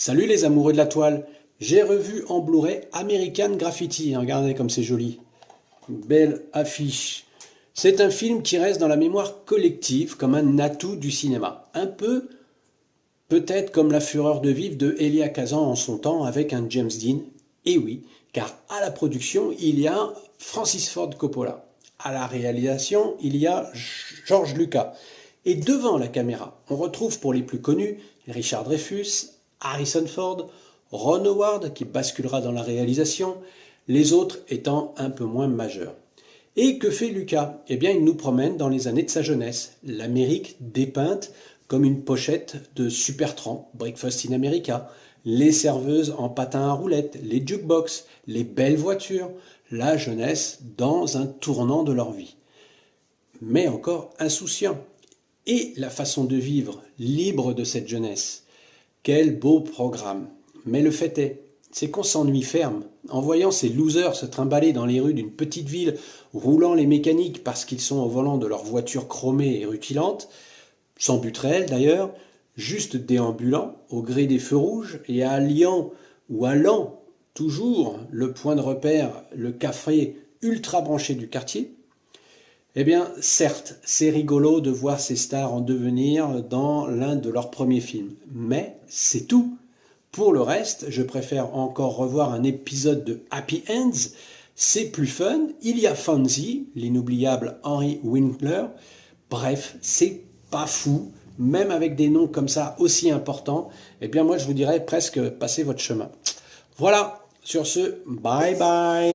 Salut les amoureux de la toile, j'ai revu en Blu-ray American Graffiti, regardez comme c'est joli, belle affiche. C'est un film qui reste dans la mémoire collective comme un atout du cinéma, un peu peut-être comme La Fureur de vivre de Elia Kazan en son temps avec un James Dean, et oui, car à la production il y a Francis Ford Coppola, à la réalisation il y a George Lucas, et devant la caméra on retrouve pour les plus connus Richard Dreyfuss, Harrison Ford, Ron Howard qui basculera dans la réalisation, les autres étant un peu moins majeurs. Et que fait Lucas? Eh bien, il nous promène dans les années de sa jeunesse, l'Amérique dépeinte comme une pochette de Supertramp, Breakfast in America, les serveuses en patins à roulettes, les jukebox, les belles voitures, la jeunesse dans un tournant de leur vie. Mais encore insouciant. Et la façon de vivre libre de cette jeunesse. Quel beau programme. Mais le fait est, c'est qu'on s'ennuie ferme en voyant ces losers se trimballer dans les rues d'une petite ville, roulant les mécaniques parce qu'ils sont au volant de leur voiture chromée et rutilante, sans but réel d'ailleurs, juste déambulant au gré des feux rouges et alliant ou allant toujours le point de repère, le café ultra branché du quartier. Eh bien, certes, c'est rigolo de voir ces stars en devenir dans l'un de leurs premiers films, mais c'est tout. Pour le reste, je préfère encore revoir un épisode de Happy Ends, c'est plus fun, il y a Fonzie, l'inoubliable Henry Winkler, bref, c'est pas fou, même avec des noms comme ça aussi importants, eh bien moi je vous dirais presque passez votre chemin. Voilà, sur ce, bye bye.